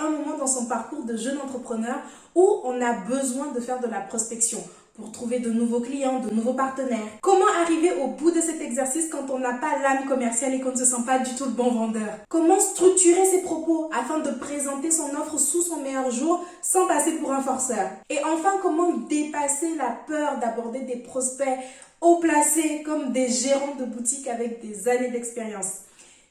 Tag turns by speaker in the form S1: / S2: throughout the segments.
S1: un moment dans son parcours de jeune entrepreneur où on a besoin de faire de la prospection pour trouver de nouveaux clients, de nouveaux partenaires. Comment arriver au bout de cet exercice quand on n'a pas l'âme commerciale et qu'on ne se sent pas du tout le bon vendeur? Comment structurer ses propos afin de présenter son offre sous son meilleur jour sans passer pour un forceur? Et enfin, comment dépasser la peur d'aborder des prospects haut placés comme des gérants de boutique avec des années d'expérience?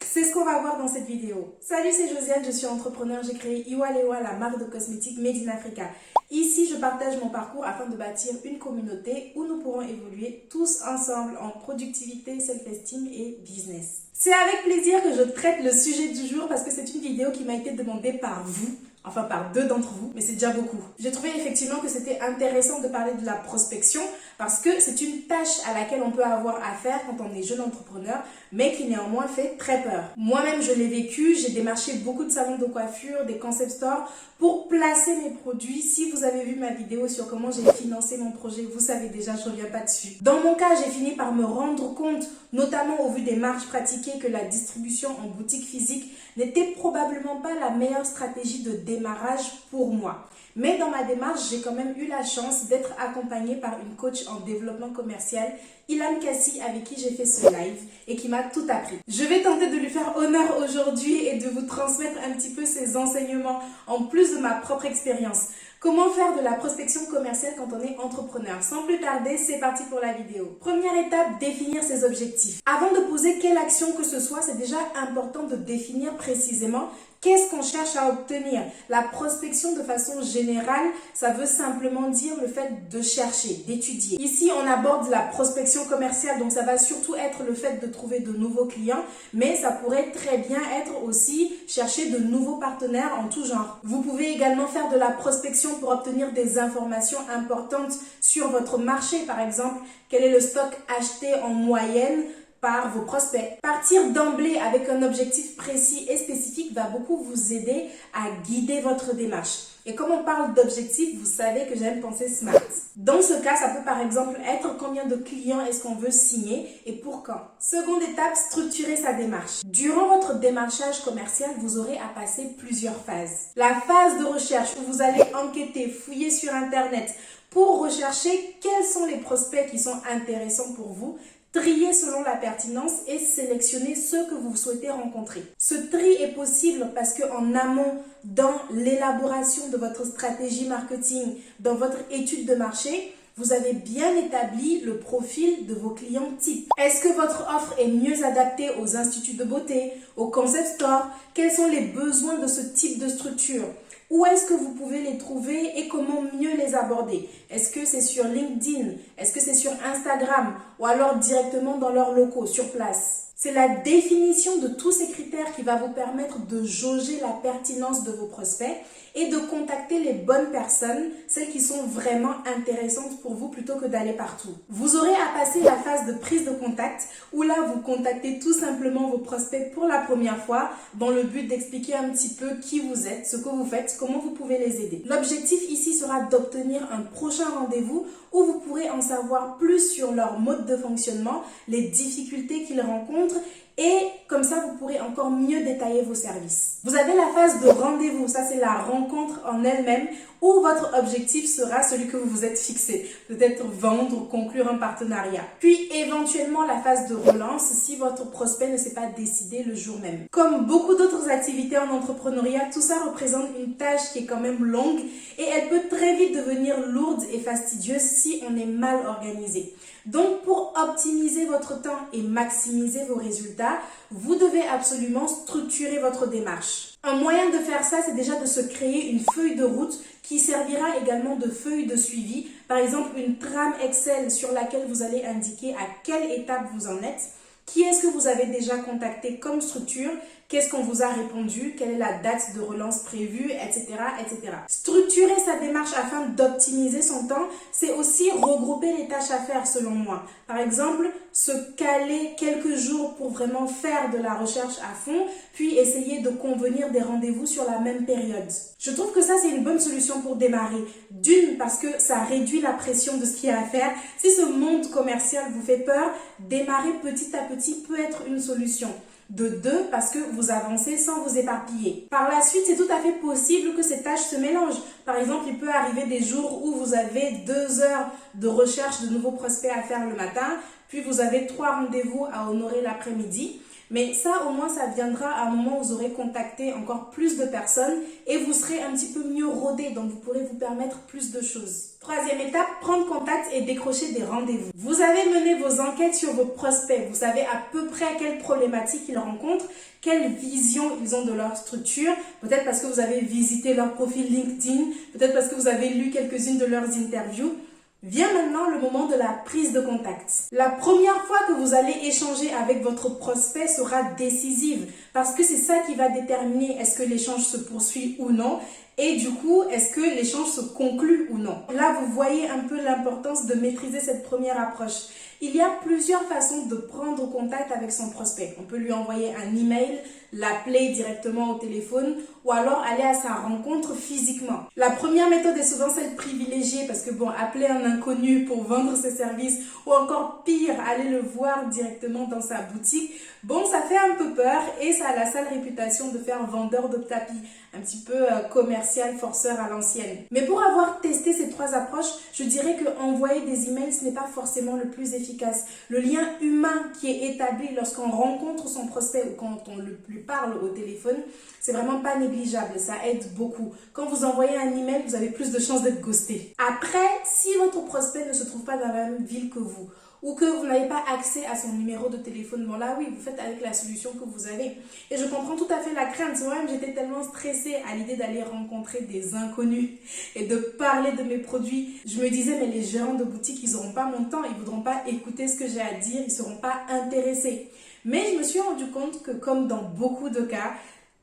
S1: C'est ce qu'on va voir dans cette vidéo. Salut, c'est Josiane, je suis entrepreneur, j'ai créé Iwalewa, la marque de cosmétiques Made in Africa. Ici, je partage mon parcours afin de bâtir une communauté où nous pourrons évoluer tous ensemble en productivité, self-esteem et business. C'est avec plaisir que je traite le sujet du jour parce que c'est une vidéo qui m'a été demandée par vous. Enfin par deux d'entre vous, mais c'est déjà beaucoup. J'ai trouvé effectivement que c'était intéressant de parler de la prospection parce que c'est une tâche à laquelle on peut avoir affaire quand on est jeune entrepreneur, mais qui néanmoins fait très peur. Moi-même, je l'ai vécu, j'ai démarché beaucoup de salons de coiffure, des concept stores pour placer mes produits. Si vous avez vu ma vidéo sur comment j'ai financé mon projet, vous savez déjà, je ne reviens pas dessus. Dans mon cas, j'ai fini par me rendre compte, notamment au vu des marges pratiquées, que la distribution en boutique physique n'était probablement pas la meilleure stratégie de démarrage pour moi. Mais dans ma démarche, j'ai quand même eu la chance d'être accompagnée par une coach en développement commercial, Ilan Kassi, avec qui j'ai fait ce live et qui m'a tout appris. Je vais tenter de lui faire honneur aujourd'hui et de vous transmettre un petit peu ses enseignements en plus de ma propre expérience. Comment faire de la prospection commerciale quand on est entrepreneur? Sans plus tarder, c'est parti pour la vidéo. Première étape, définir ses objectifs. Avant de poser quelle action que ce soit, c'est déjà important de définir précisément qu'est-ce qu'on cherche à obtenir. La prospection de façon générale, ça veut simplement dire le fait de chercher, d'étudier. Ici, on aborde la prospection commerciale, donc ça va surtout être le fait de trouver de nouveaux clients, mais ça pourrait très bien être aussi chercher de nouveaux partenaires en tout genre. Vous pouvez également faire de la prospection pour obtenir des informations importantes sur votre marché, par exemple, quel est le stock acheté en moyenne par vos prospects. Partir d'emblée avec un objectif précis et spécifique va beaucoup vous aider à guider votre démarche. Et comme on parle d'objectifs, vous savez que j'aime penser smart. Dans ce cas, ça peut par exemple être combien de clients est-ce qu'on veut signer et pour quand. Seconde étape, structurer sa démarche. Durant votre démarchage commercial, vous aurez à passer plusieurs phases. La phase de recherche où vous allez enquêter, fouiller sur Internet pour rechercher quels sont les prospects qui sont intéressants pour vous, trier selon la pertinence et sélectionner ceux que vous souhaitez rencontrer. Ce tri est possible parce qu'en amont, dans l'élaboration de votre stratégie marketing, dans votre étude de marché, vous avez bien établi le profil de vos clients types. Est-ce que votre offre est mieux adaptée aux instituts de beauté, aux concept stores? Quels sont les besoins de ce type de structure? Où est-ce que vous pouvez les trouver et comment mieux les aborder? Est-ce que c'est sur LinkedIn? Est-ce que c'est sur Instagram? Ou alors directement dans leurs locaux, sur place? C'est la définition de tous ces critères qui va vous permettre de jauger la pertinence de vos prospects et de contacter les bonnes personnes, celles qui sont vraiment intéressantes pour vous plutôt que d'aller partout. Vous aurez à passer la phase de prise de contact où là vous contactez tout simplement vos prospects pour la première fois dans le but d'expliquer un petit peu qui vous êtes, ce que vous faites, comment vous pouvez les aider. L'objectif ici sera d'obtenir un prochain rendez-vous où vous pourrez en savoir plus sur leur mode de fonctionnement, les difficultés qu'ils rencontrent et comme ça, vous pourrez encore mieux détailler vos services. Vous avez la phase de rendez-vous, ça c'est la rencontre en elle-même où votre objectif sera celui que vous vous êtes fixé. Peut-être vendre, conclure un partenariat. Puis éventuellement la phase de relance si votre prospect ne s'est pas décidé le jour même. Comme beaucoup d'autres activités en entrepreneuriat, tout ça représente une tâche qui est quand même longue et elle peut très vite devenir lourde et fastidieuse si on est mal organisé. Donc pour optimiser votre temps et maximiser vos résultats, vous devez absolument structurer votre démarche. Un moyen de faire ça, c'est déjà de se créer une feuille de route qui servira également de feuille de suivi. Par exemple, une trame Excel sur laquelle vous allez indiquer à quelle étape vous en êtes. Qui est-ce que vous avez déjà contacté comme structure? Qu'est-ce qu'on vous a répondu? Quelle est la date de relance prévue? Etc. etc. Structurer sa démarche afin d'optimiser son temps, c'est aussi regrouper les tâches à faire selon moi. Par exemple, se caler quelques jours pour vraiment faire de la recherche à fond, puis essayer de convenir des rendez-vous sur la même période. Je trouve que ça, c'est une bonne solution pour démarrer. D'une, parce que ça réduit la pression de ce qu'il y a à faire. Si ce monde commercial vous fait peur, démarrer petit à petit peut être une solution. de 2 parce que vous avancez sans vous éparpiller. Par la suite, c'est tout à fait possible que ces tâches se mélangent. Par exemple, il peut arriver des jours où vous avez 2 heures de recherche de nouveaux prospects à faire le matin, puis vous avez 3 rendez-vous à honorer l'après-midi. Mais ça, au moins, ça viendra à un moment où vous aurez contacté encore plus de personnes et vous serez un petit peu mieux rodé. Donc, vous pourrez vous permettre plus de choses. Troisième étape, prendre contact et décrocher des rendez-vous. Vous avez mené vos enquêtes sur vos prospects. Vous savez à peu près quelles problématiques ils rencontrent, quelle vision ils ont de leur structure. Peut-être parce que vous avez visité leur profil LinkedIn, peut-être parce que vous avez lu quelques-unes de leurs interviews. Vient maintenant le moment de la prise de contact. La première fois que vous allez échanger avec votre prospect sera décisive parce que c'est ça qui va déterminer est-ce que l'échange se poursuit ou non et du coup, est-ce que l'échange se conclut ou non. Là, vous voyez un peu l'importance de maîtriser cette première approche. Il y a plusieurs façons de prendre contact avec son prospect. On peut lui envoyer un email, l'appeler directement au téléphone ou alors aller à sa rencontre physiquement. La première méthode est souvent celle privilégiée parce que bon, appeler un inconnu pour vendre ses services ou encore pire, aller le voir directement dans sa boutique, bon, ça fait un peu peur et ça a la sale réputation de faire vendeur de tapis, un petit peu commercial, forceur à l'ancienne. Mais pour avoir testé ces 3 approches, je dirais que envoyer des emails, ce n'est pas forcément le plus efficace. Le lien humain qui est établi lorsqu'on rencontre son prospect ou quand on lui parle au téléphone, c'est vraiment pas négligeable, ça aide beaucoup. Quand vous envoyez un email, vous avez plus de chances d'être ghosté. Après, si votre prospect ne se trouve pas dans la même ville que vous, ou que vous n'avez pas accès à son numéro de téléphone, bon là oui, vous faites avec la solution que vous avez. Et je comprends tout à fait la crainte. Moi-même, j'étais tellement stressée à l'idée d'aller rencontrer des inconnus et de parler de mes produits. Je me disais, mais les gérants de boutique, ils n'auront pas mon temps, ils ne voudront pas écouter ce que j'ai à dire, ils ne seront pas intéressés. Mais je me suis rendu compte que comme dans beaucoup de cas,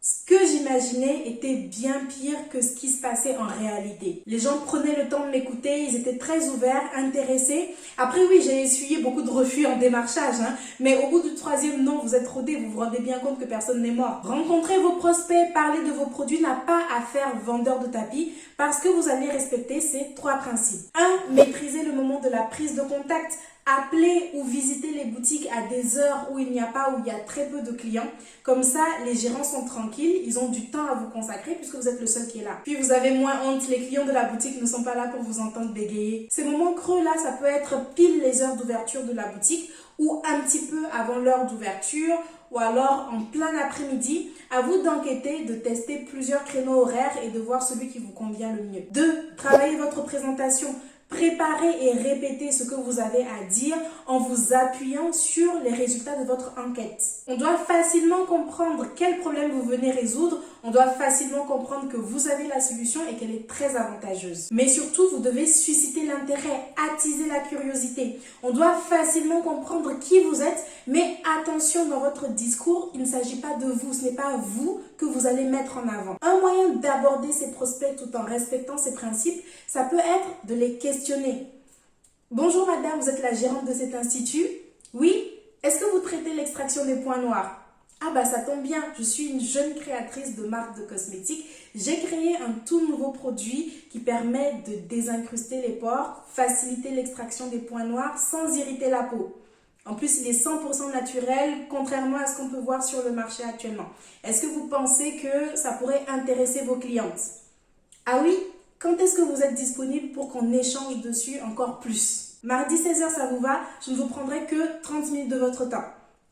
S1: ce que j'imaginais était bien pire que ce qui se passait en réalité. Les gens prenaient le temps de m'écouter, ils étaient très ouverts, intéressés. Après oui, j'ai essuyé beaucoup de refus en démarchage, mais au bout du 3e non, vous êtes rodés, vous vous rendez bien compte que personne n'est mort. Rencontrer vos prospects, parler de vos produits n'a pas à faire vendeur de tapis parce que vous allez respecter ces 3 principes. 1. Maîtriser le moment de la prise de contact. Appelez ou visitez les boutiques à des heures où il n'y a pas, où il y a très peu de clients. Comme ça, les gérants sont tranquilles, ils ont du temps à vous consacrer puisque vous êtes le seul qui est là. Puis vous avez moins honte, les clients de la boutique ne sont pas là pour vous entendre bégayer. Ces moments creux-là, ça peut être pile les heures d'ouverture de la boutique ou un petit peu avant l'heure d'ouverture ou alors en plein après-midi. À vous d'enquêter, de tester plusieurs créneaux horaires et de voir celui qui vous convient le mieux. 2. Travaillez votre présentation. Préparez et répétez ce que vous avez à dire en vous appuyant sur les résultats de votre enquête. On doit facilement comprendre quel problème vous venez résoudre. On doit facilement comprendre que vous avez la solution et qu'elle est très avantageuse. Mais surtout, vous devez susciter l'intérêt, attiser la curiosité. On doit facilement comprendre qui vous êtes, mais attention dans votre discours, il ne s'agit pas de vous, ce n'est pas vous que vous allez mettre en avant. Un moyen d'aborder ces prospects tout en respectant ces principes, ça peut être de les questionner. Bonjour madame, vous êtes la gérante de cet institut? Oui? Est-ce que vous traitez l'extraction des points noirs? Ah bah ça tombe bien, je suis une jeune créatrice de marque de cosmétiques. J'ai créé un tout nouveau produit qui permet de désincruster les pores, faciliter l'extraction des points noirs sans irriter la peau. En plus, il est 100% naturel, contrairement à ce qu'on peut voir sur le marché actuellement. Est-ce que vous pensez que ça pourrait intéresser vos clientes? Ah oui? Quand est-ce que vous êtes disponible pour qu'on échange dessus encore plus? Mardi 16h, ça vous va? Je ne vous prendrai que 30 minutes de votre temps.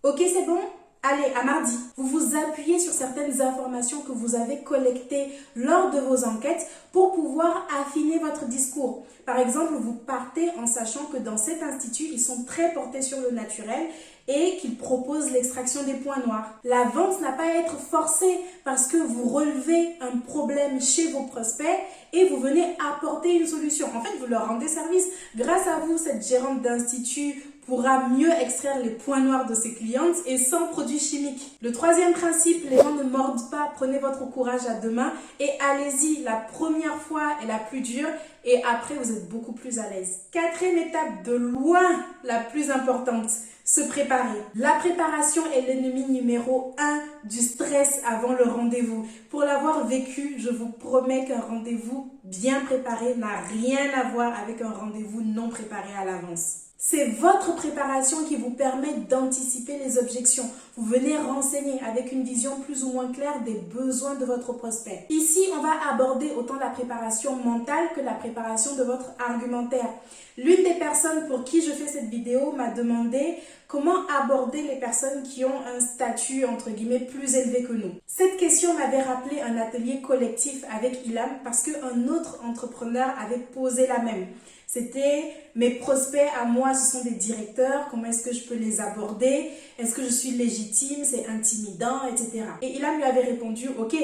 S1: Ok, c'est bon? Allez, à mardi. Vous vous appuyez sur certaines informations que vous avez collectées lors de vos enquêtes pour pouvoir affiner votre discours. Par exemple, vous partez en sachant que dans cet institut, ils sont très portés sur le naturel et qu'ils proposent l'extraction des points noirs. La vente n'a pas à être forcée parce que vous relevez un problème chez vos prospects et vous venez apporter une solution. En fait, vous leur rendez service. Grâce à vous, cette gérante d'institut pourra mieux extraire les points noirs de ses clientes et sans produits chimiques. Le 3e principe, les gens ne mordent pas. Prenez votre courage à deux mains et allez-y. La première fois est la plus dure et après, vous êtes beaucoup plus à l'aise. 4e étape, de loin la plus importante, se préparer. La préparation est l'ennemi numéro 1 du stress avant le rendez-vous. Pour l'avoir vécu, je vous promets qu'un rendez-vous bien préparé n'a rien à voir avec un rendez-vous non préparé à l'avance. C'est votre préparation qui vous permet d'anticiper les objections. Vous venez renseigner avec une vision plus ou moins claire des besoins de votre prospect. Ici, on va aborder autant la préparation mentale que la préparation de votre argumentaire. L'une des personnes pour qui je fais cette vidéo m'a demandé comment aborder les personnes qui ont un statut entre guillemets plus élevé que nous. Cette question m'avait rappelé un atelier collectif avec Ilham parce qu'un autre entrepreneur avait posé la même. C'était mes prospects à moi, ce sont des directeurs, comment est-ce que je peux les aborder? Est-ce que je suis légitime? C'est intimidant, etc. Et Ilham lui avait répondu, ok,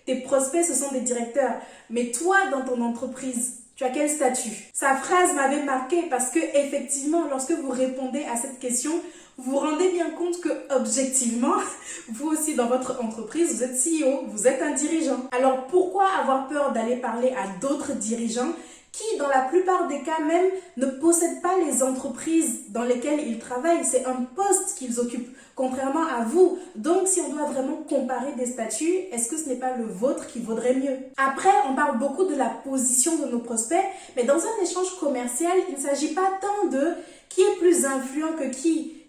S1: tes prospects ce sont des directeurs, mais toi dans ton entreprise, tu as quel statut? Sa phrase m'avait marqué parce que effectivement, lorsque vous répondez à cette question, vous vous rendez bien compte que objectivement, vous aussi dans votre entreprise, vous êtes CEO, vous êtes un dirigeant. Alors pourquoi avoir peur d'aller parler à d'autres dirigeants qui, dans la plupart des cas même, ne possèdent pas les entreprises dans lesquelles ils travaillent? C'est un poste qu'ils occupent, contrairement à vous. Donc, si on doit vraiment comparer des statuts, est-ce que ce n'est pas le vôtre qui vaudrait mieux? Après, on parle beaucoup de la position de nos prospects, mais dans un échange commercial, il ne s'agit pas tant de qui est plus influent que qui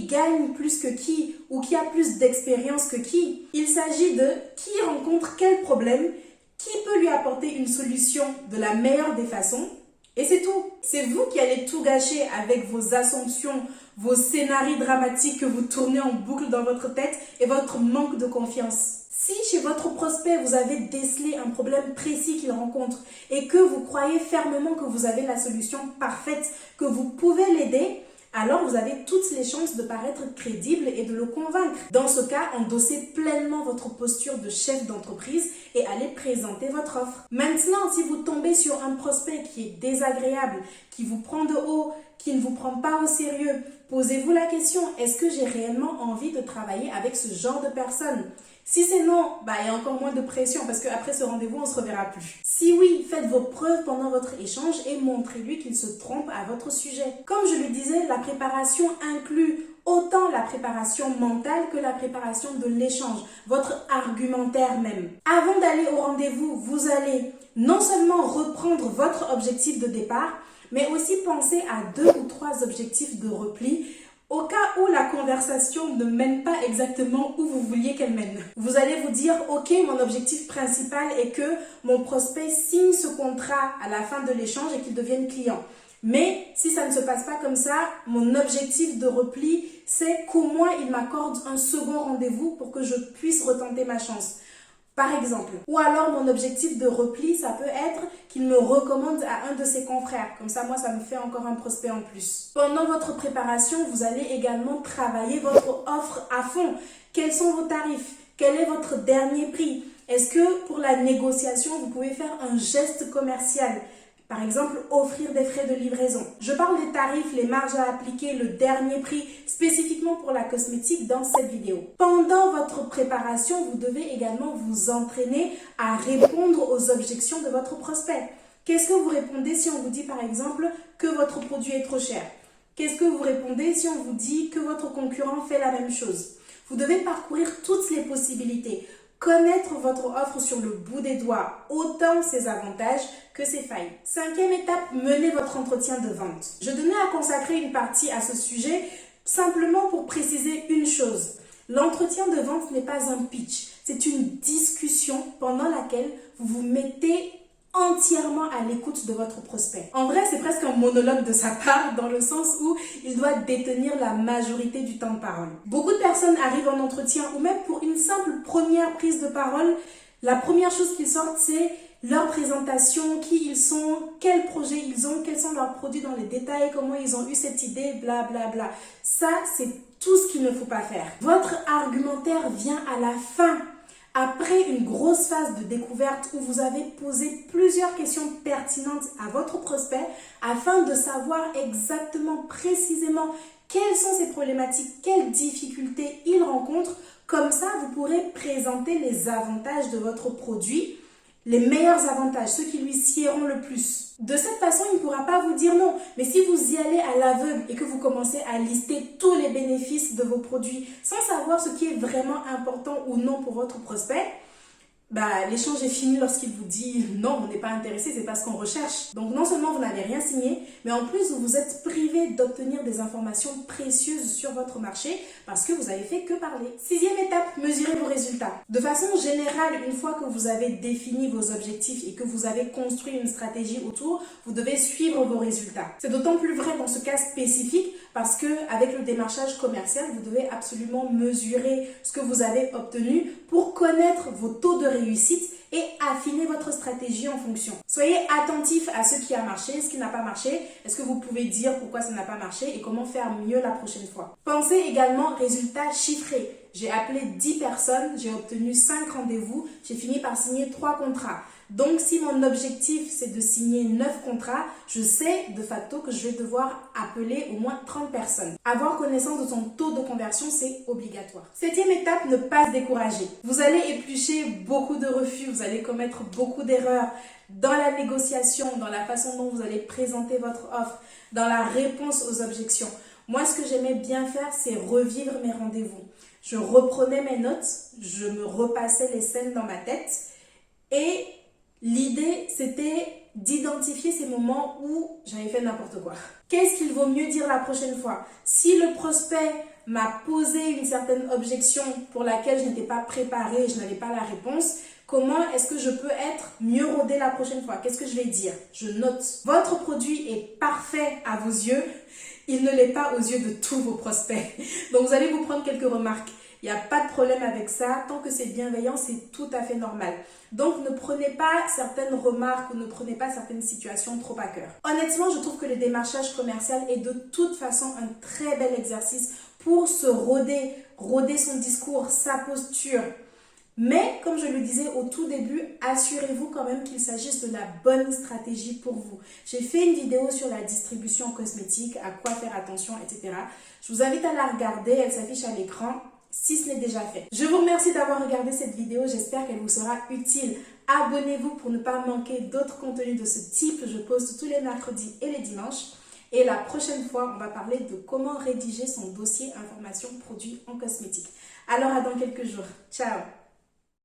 S1: gagne plus que qui, ou qui a plus d'expérience que qui. Il s'agit de qui rencontre quel problème, qui peut lui apporter une solution de la meilleure des façons, et c'est tout. C'est vous qui allez tout gâcher avec vos assumptions, vos scénarios dramatiques que vous tournez en boucle dans votre tête et votre manque de confiance. Si chez votre prospect, vous avez décelé un problème précis qu'il rencontre et que vous croyez fermement que vous avez la solution parfaite, que vous pouvez l'aider, alors vous avez toutes les chances de paraître crédible et de le convaincre. Dans ce cas, endossez pleinement votre posture de chef d'entreprise et allez présenter votre offre. Maintenant, si vous tombez sur un prospect qui est désagréable, qui vous prend de haut, qui ne vous prend pas au sérieux, posez-vous la question, est-ce que j'ai réellement envie de travailler avec ce genre de personne? Si c'est non, il y a encore moins de pression parce qu'après ce rendez-vous, on ne se reverra plus. Si oui, faites vos preuves pendant votre échange et montrez-lui qu'il se trompe à votre sujet. Comme je le disais, la préparation inclut autant la préparation mentale que la préparation de l'échange, votre argumentaire même. Avant d'aller au rendez-vous, vous allez non seulement reprendre votre objectif de départ, mais aussi penser à 2 ou 3 objectifs de repli au cas où la conversation ne mène pas exactement où vous vouliez qu'elle mène. Vous allez vous dire, ok, mon objectif principal est que mon prospect signe ce contrat à la fin de l'échange et qu'il devienne client. Mais si ça ne se passe pas comme ça, mon objectif de repli, c'est qu'au moins il m'accorde un second rendez-vous pour que je puisse retenter ma chance. Par exemple. Ou alors mon objectif de repli, ça peut être qu'il me recommande à un de ses confrères. Comme ça, moi, ça me fait encore un prospect en plus. Pendant votre préparation, vous allez également travailler votre offre à fond. Quels sont vos tarifs? Quel est votre dernier prix? Est-ce que pour la négociation, vous pouvez faire un geste commercial? Par exemple, offrir des frais de livraison. Je parle des tarifs, les marges à appliquer, le dernier prix, spécifiquement pour la cosmétique dans cette vidéo. Pendant votre préparation, vous devez également vous entraîner à répondre aux objections de votre prospect. Qu'est-ce que vous répondez si on vous dit par exemple que votre produit est trop cher? Qu'est-ce que vous répondez si on vous dit que votre concurrent fait la même chose? Vous devez parcourir toutes les possibilités. Connaître votre offre sur le bout des doigts, autant ses avantages que ses failles. 5e étape, menez votre entretien de vente. Je tenais à consacrer une partie à ce sujet simplement pour préciser une chose. L'entretien de vente n'est pas un pitch, c'est une discussion pendant laquelle vous vous mettez entièrement à l'écoute de votre prospect. En vrai, c'est presque un monologue de sa part dans le sens où il doit détenir la majorité du temps de parole. Beaucoup de personnes arrivent en entretien ou même pour une simple première prise de parole, la première chose qu'ils sortent, c'est leur présentation, qui ils sont, quel projet ils ont, quels sont leurs produits dans les détails, comment ils ont eu cette idée, bla bla bla. Ça, c'est tout ce qu'il ne faut pas faire. Votre argumentaire vient à la fin. Après une grosse phase de découverte où vous avez posé plusieurs questions pertinentes à votre prospect afin de savoir exactement, précisément quelles sont ses problématiques, quelles difficultés il rencontre. Comme ça, vous pourrez présenter les avantages de votre produit, les meilleurs avantages, ceux qui lui siéront le plus. De cette façon, il ne pourra pas vous dire non. Mais si vous y allez à l'aveugle et que vous commencez à lister tous les bénéfices de vos produits sans savoir ce qui est vraiment important ou non pour votre prospect, l'échange est fini lorsqu'il vous dit non, on n'est pas intéressé, c'est pas ce qu'on recherche. Donc non seulement vous n'avez rien signé, mais en plus vous vous êtes privé d'obtenir des informations précieuses sur votre marché parce que vous avez fait que parler. 6e étape, mesurez vos résultats. De façon générale, une fois que vous avez défini vos objectifs et que vous avez construit une stratégie autour, vous devez suivre vos résultats. C'est d'autant plus vrai dans ce cas spécifique parce que avec le démarchage commercial, vous devez absolument mesurer ce que vous avez obtenu pour connaître vos taux de réussite et affiner votre stratégie en fonction. Soyez attentif à ce qui a marché, ce qui n'a pas marché. Est-ce que vous pouvez dire pourquoi ça n'a pas marché et comment faire mieux la prochaine fois? Pensez également résultats chiffrés. J'ai appelé 10 personnes, j'ai obtenu 5 rendez-vous, j'ai fini par signer 3 contrats. Donc, si mon objectif, c'est de signer 9 contrats, je sais de facto que je vais devoir appeler au moins 30 personnes. Avoir connaissance de son taux de conversion, c'est obligatoire. 7e étape, ne pas se décourager. Vous allez éplucher beaucoup de refus, vous allez commettre beaucoup d'erreurs dans la négociation, dans la façon dont vous allez présenter votre offre, dans la réponse aux objections. Moi, ce que j'aimais bien faire, c'est revivre mes rendez-vous. Je reprenais mes notes, je me repassais les scènes dans ma tête et l'idée, c'était d'identifier ces moments où j'avais fait n'importe quoi. Qu'est-ce qu'il vaut mieux dire la prochaine fois? Si le prospect m'a posé une certaine objection pour laquelle je n'étais pas préparée, je n'avais pas la réponse, comment est-ce que je peux être mieux rodée la prochaine fois? Qu'est-ce que je vais dire? Je note. Votre produit est parfait à vos yeux. Il ne l'est pas aux yeux de tous vos prospects. Donc, vous allez vous prendre quelques remarques. Il n'y a pas de problème avec ça. Tant que c'est bienveillant, c'est tout à fait normal. Donc, ne prenez pas certaines remarques ou ne prenez pas certaines situations trop à cœur. Honnêtement, je trouve que le démarchage commercial est de toute façon un très bel exercice pour se roder son discours, sa posture. Mais, comme je le disais au tout début, assurez-vous quand même qu'il s'agisse de la bonne stratégie pour vous. J'ai fait une vidéo sur la distribution cosmétique, à quoi faire attention, etc. Je vous invite à la regarder, elle s'affiche à l'écran si ce n'est déjà fait. Je vous remercie d'avoir regardé cette vidéo, j'espère qu'elle vous sera utile. Abonnez-vous pour ne pas manquer d'autres contenus de ce type, je poste tous les mercredis et les dimanches. Et la prochaine fois, on va parler de comment rédiger son dossier information produit en cosmétique. Alors à dans quelques jours. Ciao!